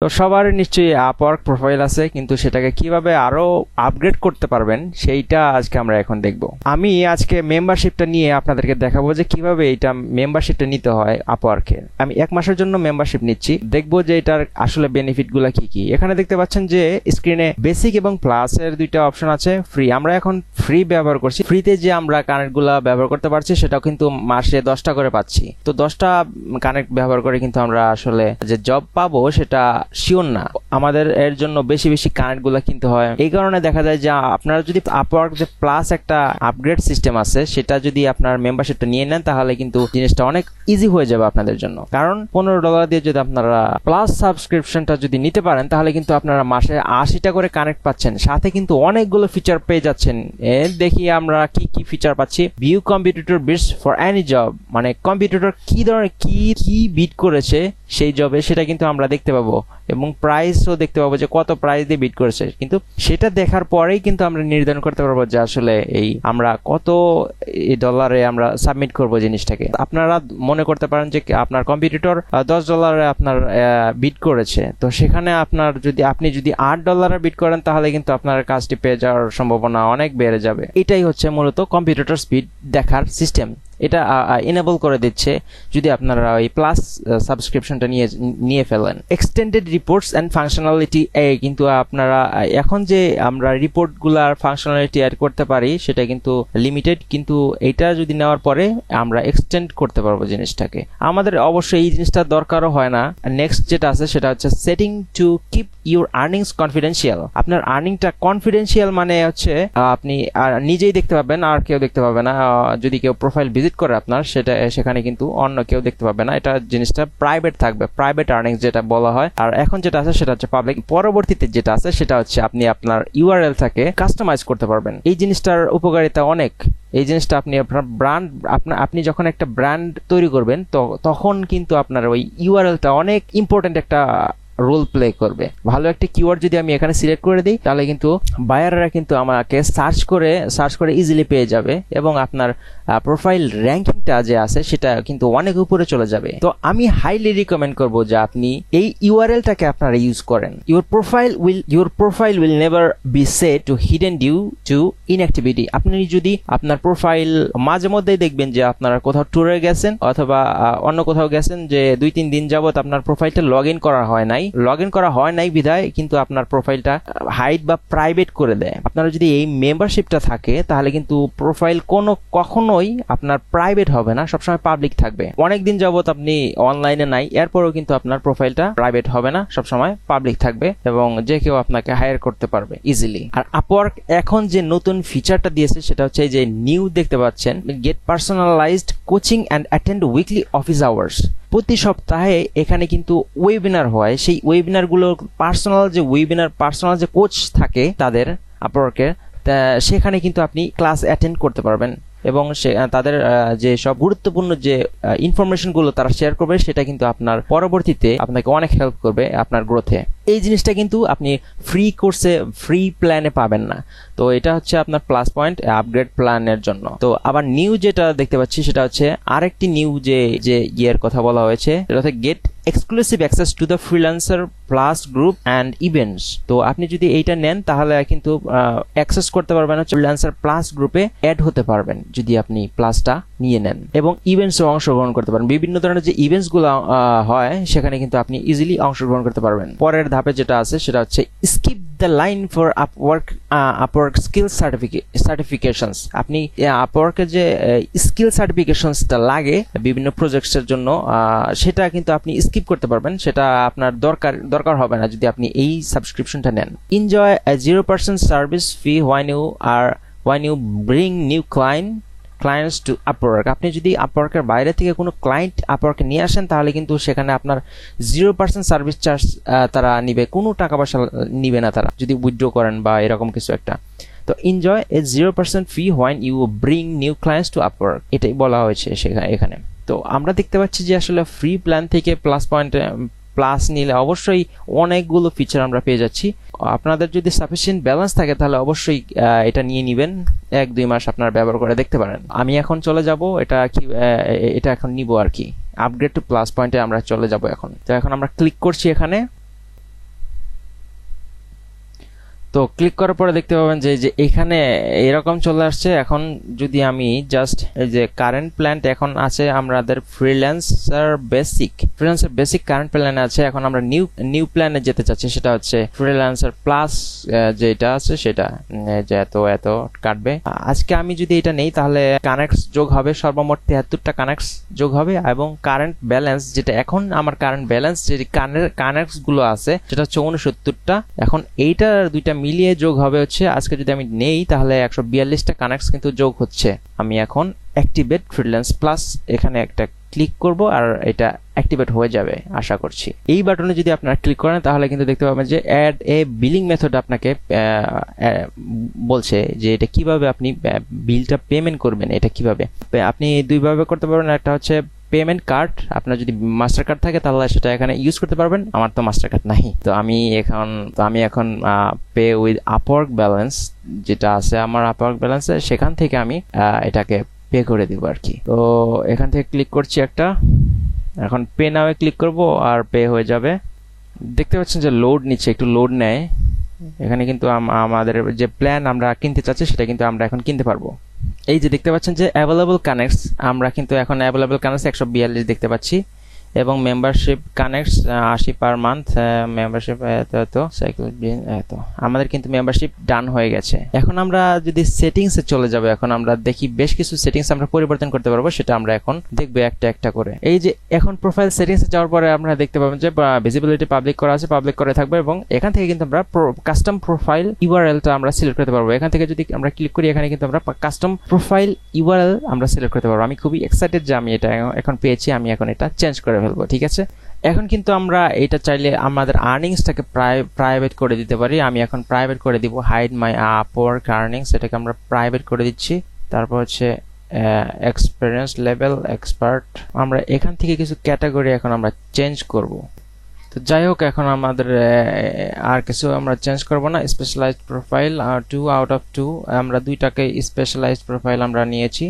তো সবার নিশ্চয়ই আপওয়ার্ক প্রোফাইল আছে, কিন্তু সেটাকে কিভাবে আরো আপগ্রেড করতে পারবেন সেইটা আজকে আমরা এখন দেখব। আমি আজকে মেম্বারশিপটা নিয়ে আপনাদেরকে দেখাবো যে কিভাবে এটা মেম্বারশিপটা নিতে হয় আপওয়ার্কে। আমি 1 মাসের জন্য মেম্বারশিপ নিচ্ছি, দেখবো যে এটার আসলে বেনিফিট গুলা কি কি। এখানে দেখতে পাচ্ছেন যে স্ক্রিনে বেসিক এবং প্লাস এর দুইটা অপশন আছে। ফ্রি, আমরা এখন ফ্রি ব্যবহার করছি। ফ্রিতে যে আমরা কানেক্ট গুলা ব্যবহার করতে পারছি সেটাও কিন্তু মাসে 10টা করে পাচ্ছি। তো 10টা কানেক্ট ব্যবহার করে কিন্তু আমরা আসলে যে জব পাবো সেটা শিওর না, আমাদের এর জন্য বেশি বেশি কানেক্ট গুলা কিনতে হয়। এই কারণে দেখা যায় যে আপনারা যদি আপওয়ার্ক যে প্লাস একটা আপগ্রেড সিস্টেম আছে সেটা যদি আপনার মেম্বারশিপটা নিয়ে নেন তাহলে কিন্তু জিনিসটা অনেক ইজি হয়ে যাবে আপনাদের জন্য। কারণ $15 দিয়ে যদি আপনারা প্লাস সাবস্ক্রিপশনটা যদি নিতে পারেন তাহলে কিন্তু আপনারা মাসে 80টা করে কানেক্ট পাচ্ছেন, সাথে কিন্তু অনেকগুলো ফিচার পেয়ে যাচ্ছেন। দেখি আমরা কি কি ফিচার পাচ্ছি। View competitor beads for any job, মানে কম্পিটিটর কি ধরনের কি বিড করেছে সেই জবে সেটা কিন্তু আমরা দেখতে পাবো, এবং প্রাইসও দেখতে পাবো যে কত প্রাইস দিয়ে বিড করেছে। কিন্তু সেটা দেখার পরেই কিন্তু আমরা নির্ধারণ করতে পারবো যে আসলে এই আমরা কত ডলারে আমরা সাবমিট করব জিনিসটাকে। আপনারা মনে করতে পারেন যে আপনার কম্পিটিটর $10 আপনার বিড করেছে, তো সেখানে আপনি যদি $8 বিড করেন তাহলে কিন্তু আপনার কাজটি পেয়ে যাওয়ার সম্ভাবনা অনেক বেড়ে যাবে। এটাই হচ্ছে মূলত কম্পিটিটর স্পিড দেখার সিস্টেম। এটা এনেবল করে দিচ্ছে যদি আপনারা ওই প্লাস সাবস্ক্রিপশনটা নিয়ে ফেলেন। এক্সটেন্ডেড রিপোর্টস এন্ড ফাংশনালিটি, কিন্তু আপনারা এখন যে আমরা রিপোর্টগুলার ফাংশনালিটি অ্যাড করতে পারি সেটা কিন্তু লিমিটেড, কিন্তু এটা যদি নেওয়ার পরে আমরা এক্সটেন্ড করতে পারবো জিনিসটাকে। আমাদের অবশ্যই এই জিনিসটা দরকারও হয় না। নেক্সট যেটা আছে সেটা হচ্ছে setting to keep your earnings confidential. আপনার আর্নিংটা কনফিডেন্সিয়াল মানে হচ্ছে আপনি নিজেই দেখতে পাবেন, আর কেউ দেখতে পাবে না। যদি কেউ প্রোফাইল ভিজিট করে আপনার সেখানে কিন্তু অন্য কেউ দেখতে পাবে না। এটা জিনিসটা প্রাইভেট থাকবে, প্রাইভেট আর্নিংস যেটা বলা হয়। আর এখন যেটা আছে সেটা হচ্ছে পাবলিক। পরবর্তীতে যেটা আছে সেটা হচ্ছে আপনি আপনার ইউআরএল থেকে কাস্টমাইজ করতে পারবেন। এই জিনিসটার উপকারিতা অনেক। এই জিনিসটা আপনি আপনার ব্র্যান্ড, আপনি যখন একটা ব্র্যান্ড তৈরি করবেন তখন কিন্তু আপনার ওই ইউআরএলটা অনেক ইম্পর্টেন্ট একটা রোল প্লে করবে। ভালো একটা কিওয়ার্ড যদি আমি এখানে সিলেক্ট করে দিই তাহলে কিন্তু বায়াররা কিন্তু আমাকে সার্চ করে ইজিলি পেয়ে যাবে, এবং আপনার প্রোফাইল র্যাঙ্কিংটা যে আছে সেটা কিন্তু অনেক উপরে চলে যাবে। তো আমি হাইলি রিকমেন্ড করব যে আপনি এই ইউআরএলটাকে আপনারা ইউজ করেন। Your profile will never be set to hidden due to inactivity. আপনি যদি আপনার প্রোফাইল মাঝে মধ্যেই দেখবেন যে আপনারা কোথাও ট্যুরে গেছেন অথবা অন্য কোথাও গেছেন, যে 2-3 দিন যাবত আপনার প্রোফাইলটা লগ ইন করা হয় নাই বিধায় কিন্তু আপনার প্রোফাইলটা হাইড বা প্রাইভেট করে দেয়। আপনারা যদি এই মেম্বারশিপটা থাকে তাহলে কিন্তু প্রোফাইল কখনোই আপনার প্রাইভেট হবে না, সবসময় পাবলিক থাকবে। অনেকদিন যাবত আপনি অনলাইনে নাই, এরপরেও কিন্তু আপনার প্রোফাইলটা প্রাইভেট হবে না, সবসময় পাবলিক থাকবে, এবং যে কেউ আপনাকে হায়ার করতে পারবে ইজিলি। আর আপওয়ার্ক এখন যে নতুন ফিচারটা দিয়েছে সেটা হচ্ছে যে নিউ দেখতে পাচ্ছেন, get personalised coaching and attend weekly office hours. প্রতি সপ্তাহে এখানে কিন্তু ওয়েবিনার হয়, সেই ওয়েবিনারগুলো পার্সোনাল যে কোচ থাকে তাদের আপওয়ার্কের, সেখানে কিন্তু আপনি ক্লাস অ্যাটেন্ড করতে পারবেন, এবং তাদের যে সব গুরুত্বপূর্ণ যে ইনফরমেশনগুলো তারা শেয়ার করবে সেটা কিন্তু আপনার পরবর্তীতে আপনাকে অনেক হেল্প করবে আপনার গ্রোথে। এই জিনিসটা কিন্তু আপনি ফ্রি প্ল্যানে পাবেন না। তো এটা হচ্ছে আপনার প্লাস পয়েন্ট আপগ্রেড প্ল্যানের জন্য। তো আবার নিউ যেটা দেখতে পাচ্ছি সেটা হচ্ছে আরেকটি নিউ যে ইয়ের কথা বলা হয়েছে, সেটা হচ্ছে get exclusive access to the freelancer plus group and events. তো আপনি যদি এইটা নেন তাহলে কিন্তু অ্যাক্সেস করতে পারবেন হচ্ছে ফ্রিল্যান্সার প্লাস গ্রুপে অ্যাড হতে পারবেন যদি আপনি প্লাসটা নিয়ে নেন, এবং ইভেন্টসে অংশগ্রহণ করতে পারেন। বিভিন্ন ধরনের যে ইভেন্টস গুলো হয় সেখানে কিন্তু আপনি ইজিলি অংশগ্রহণ করতে পারবেন। পরের ধাপে যেটা আছে সেটা হচ্ছে skip the line for Upwork skill certifications. আপনি আপওয়ার্কের যে স্কিল সার্টিফিকেশনসটা লাগে বিভিন্ন প্রজেক্টসের জন্য, সেটা কিন্তু আপনি স্কিপ করতে পারবেন, সেটা আপনার দরকার হবে না যদি আপনি এই সাবস্ক্রিপশনটা নেন। Enjoy 0% service fee when you bring new clients to Upwork। আপনি যদি আপওয়ার্কের বাইরে থেকে কোনো ক্লায়েন্ট আপওয়ার্কে নিয়ে আসেন তাহলে কিন্তু সেখানে আপনার 0% সার্ভিস চার্জ তারা নিবে, কোনো টাকা পয়সা নিবে না তারা যদি উইথড্র করেন বা এরকম কিছু একটা। তো enjoy 0% fee when you bring new clients to Upwork, এটাই বলা হয়েছে এখানে। তো আমরা দেখতে পাচ্ছি যে আসলে ফ্রি প্ল্যান থেকে প্লাস নিলে অবশ্যই অনেকগুলো ফিচার আমরা পেয়ে যাচ্ছি। আপনাদের যদি সাফিসিয়েন্ট ব্যালেন্স থাকে তাহলে অবশ্যই এটা নিয়ে নেবেন, 1-2 মাস আপনার ব্যবহার করে দেখতে পারেন। আমি এখন চলে যাব, এটা এখন নিব আর কি, আপগ্রেড টু প্লাস পয়েন্টে আমরা চলে যাব এখন। তো এখন আমরা ক্লিক করছি এখানে। তো ক্লিক করার পরে দেখতে পাবেন যে এখানে এরকম চলে আসছে। এখন যদি আমি জাস্ট এই যে কারেন্ট প্ল্যান এখন আছে আমাদের ফ্রিল্যান্সার বেসিক কারেন্ট প্ল্যানে আছে। এখন আমরা নিউ প্ল্যানে যেতে চাচ্ছি, সেটা হচ্ছে ফ্রিল্যান্সার প্লাস যেটা আছে সেটা, যে এত কাটবে। আজকে আমি যদি এটা নেই তাহলে কানেক্টস যোগ হবে, সর্বমোট 73টা কানেক্টস যোগ হবে, এবং কারেন্ট ব্যালেন্স যেটা এখন আমার কারেন্ট ব্যালেন্স যে কানেক্টস গুলো আছে সেটা হচ্ছে 69টা। এখন এইটা দুইটা মিলিয়ে যোগ হবে হচ্ছে, আজকে যদি আমি নেই তাহলে 142টা কানেক্টস কিন্তু যোগ হচ্ছে। আমি এখন অ্যাক্টিভেট ফ্রিল্যান্স প্লাস এখানে একটা ক্লিক করব আর এটা অ্যাক্টিভেট হয়ে যাবে আশা করছি। এই বাটনে যদি আপনারা ক্লিক করেন তাহলে কিন্তু দেখতে পাবেন যে অ্যাড এ বিলিং মেথড আপনাকে বলছে যে এটা কিভাবে আপনি বিলটা পেমেন্ট করবেন। এটা কিভাবে আপনি দুইভাবে করতে পারবেন, একটা হচ্ছে পেমেন্ট কার্ড, আপনার যদি মাস্টার কার্ড থাকে তাহলে সেটা এখানে ইউজ করতে পারবেন। আমার তো মাস্টার কার্ড নাই, তো আমি এখন পে উইথ আপওয়ার্ক ব্যালেন্স যেটা আছে আমার আপওয়ার্ক ব্যালেন্সে, সেখান থেকে আমি এটাকে পে করে দিব আর কি। তো এখান থেকে ক্লিক করছি একটা, এখন পে নাও ক্লিক করব আর পে হয়ে যাবে। দেখতে পাচ্ছেন যে লোড নিচ্ছে, একটু লোড নেয়। এখানে কিন্তু আমাদের যে প্ল্যান আমরা কিনতে চাচ্ছি সেটা কিন্তু আমরা এখন কিনতে পারবো। এই যে দেখতে পাচ্ছেন যে অ্যাভেলেবল কানেক্টস, আমরা কিন্তু এখন অ্যাভেলেবল কানেক্টস 142 দেখতে পাচ্ছি, এবং membership connects 80 per month, membership এত আমাদের কিন্তু মেম্বারশিপ ডান হয়ে গেছে। এখন আমরা যদি সেটিংসে চলে যাব, এখন আমরা দেখি বেশ কিছু সেটিংস আমরা পরিবর্তন করতে পারবো, সেটা আমরা এখন দেখবো একটা একটা করে। এই যে এখন প্রোফাইল সেটিংসে যাওয়ার পরে আমরা দেখতে পাবেন যে ভিজিবিলিটি পাবলিক করা আছে, পাবলিক করে থাকবে, এবং এখান থেকে কিন্তু আমরা কাস্টম প্রোফাইল ইউআরএলটা আমরা সিলেক্ট করতে পারবো। এখান থেকে যদি আমরা ক্লিক করি এখানে কিন্তু আমরা কাস্টম প্রোফাইল ইউআরএল আমরা সিলেক্ট করতে পারবো। আমি খুবই এক্সাইটেড যে আমি এটা এখন পেয়েছি, আমি এখন এটা চেঞ্জ করে ফেলবো। ঠিক আছে, এখন কিন্তু আমরা এটা চাইলে আমাদের আর্নিংসটাকে প্রাইভেট করে দিতে পারি। আমি এখন প্রাইভেট করে দিব, হাইড মাই আপওয়ার্ক আর্নিংস, এটাকে আমরা প্রাইভেট করে দিচ্ছি। তারপর হচ্ছে এক্সপিরিয়েন্স লেভেল এক্সপার্ট, আমরা এখান থেকে কিছু ক্যাটাগরি এখন আমরা চেঞ্জ করব। তো যাই হোক, এখন আমাদের আর কিছু আমরা চেঞ্জ করব না। স্পেশালাইজড প্রোফাইল 2 আউট অফ 2, আমরা দুইটাকে স্পেশালাইজড প্রোফাইল আমরা নিয়েছি।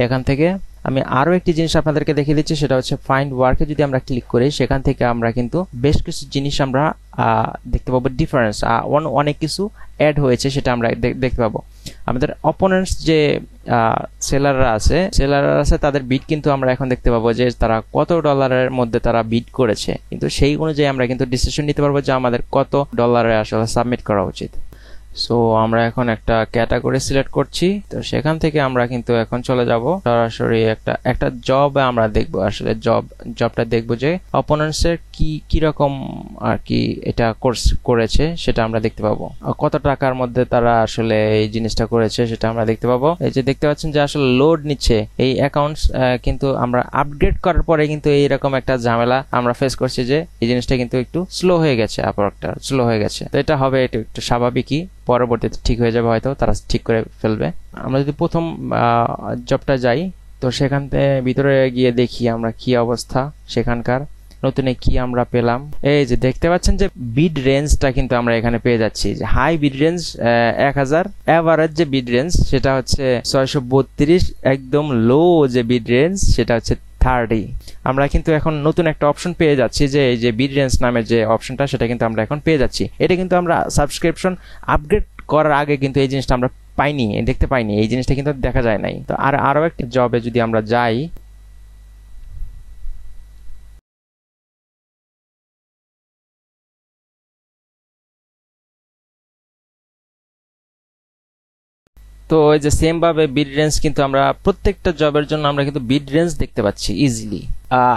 এখান থেকে আমি আরো একটি জিনিস আপনাদেরকে দেখিয়ে দিচ্ছি, সেটা হচ্ছে ফাইন্ড ওয়ার্কে যদি আমরা ক্লিক করি সেখান থেকে আমরা কিন্তু বেশ কিছু জিনিস আমরা দেখতে পাবো, ডিফারেন্স অনেক কিছু অ্যাড হয়েছে সেটা আমরা দেখতে পাবো। আমাদের অপোনেন্টস যে সেলাররা আছে তাদের বিড কিন্তু আমরা এখন দেখতে পাবো যে তারা কত ডলারের মধ্যে তারা বিড করেছে, কিন্তু সেই অনুযায়ী আমরা কিন্তু ডিসিশন নিতে পারবো যে আমাদের কত ডলারে আসলে সাবমিট করা উচিত। সো আমরা এখন একটা ক্যাটাগরি সিলেক্ট করছি, তো সেখান থেকে আমরা কিন্তু এখন চলে যাব সরাসরি একটা জব আমরা দেখব, আসলে জবটা দেখব যে অপোনেন্টস এর কি রকম আর কি এটা করেছে সেটা আমরা দেখতে পাবো, কত টাকার মধ্যে তারা আসলে এই জিনিসটা করেছে সেটা আমরা দেখতে পাবো। এই যে দেখতে পাচ্ছেন যে আসলে লোড নিচ্ছে এই অ্যাকাউন্টস, কিন্তু আমরা আপগ্রেড করার পরে কিন্তু এইরকম একটা ঝামেলা আমরা ফেস করছি যে এই জিনিসটা কিন্তু একটু স্লো হয়ে গেছে, আপওয়ার্কটা স্লো হয়ে গেছে। তো এটা হবে একটু স্বাভাবিকই, পরবর্তীতে ঠিক হয়ে যাবে, হয়তো তারা ঠিক করে ফেলবে। আমরা যদি প্রথম জবটা যাই, তো সেখান থেকে ভিতরে গিয়ে দেখি আমরা কি অবস্থা সেখানকার, নতুনে কি আমরা পেলাম। এই যে দেখতে পাচ্ছেন যে বিড রেঞ্জটা কিন্তু আমরা এখানে পেয়ে যাচ্ছি, যে হাই বিড রেঞ্জ 1000, এভারেজ যে বিড রেঞ্জ সেটা হচ্ছে 632, একদম লো যে বিড রেঞ্জ সেটা হচ্ছে 30। আমরা কিন্তু এখন নতুন একটা অপশন পেয়ে যাচ্ছি, যে এই যে বিড রেঞ্জ নামের যে অপশনটা সেটা কিন্তু আমরা এখন পেয়ে যাচ্ছি। এটা কিন্তু আমরা সাবস্ক্রিপশন আপগ্রেড করার আগে কিন্তু এই জিনিসটা আমরা দেখতে পাইনি, এই জিনিসটা কিন্তু দেখা যায় নাই। তো আরো একটা জবে যদি আমরা যাই, তো ওই যে সেম ভাবে বিড রেঞ্জ কিন্তু আমরা প্রত্যেকটা জবের জন্য আমরা কিন্তু বিড রেঞ্জ দেখতে পাচ্ছি ইজিলি।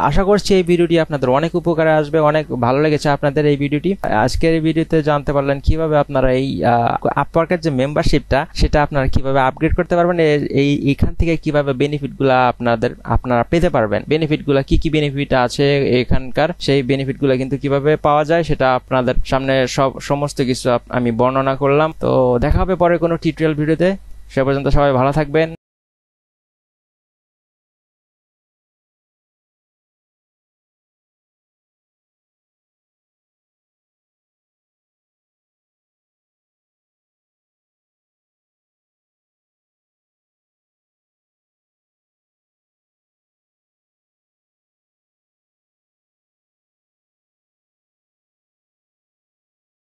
আশা করছি এই ভিডিওটি আপনাদের অনেক উপকারে আসবে, অনেক ভালো লেগেছে আপনাদের এই ভিডিওটি। আজকের এই ভিডিওতে জানতে পারলেন কিভাবে আপনারা এই আপওয়ার্কের যে মেম্বারশিপটা সেটা আপনারা কিভাবে আপগ্রেড করতে পারবেন, এইখান থেকে কিভাবে বেনিফিটগুলো আপনারা পেতে পারবেন, বেনিফিটগুলো কি বেনিফিট আছে এখানকার, সেই বেনিফিটগুলো কিন্তু কিভাবে পাওয়া যায় সেটা আপনাদের সামনে সমস্ত কিছু আমি বর্ণনা করলাম। তো দেখা হবে পরে কোনো টিউটোরিয়াল ভিডিওতে, সে পর্যন্ত সবাই ভালো থাকবেন।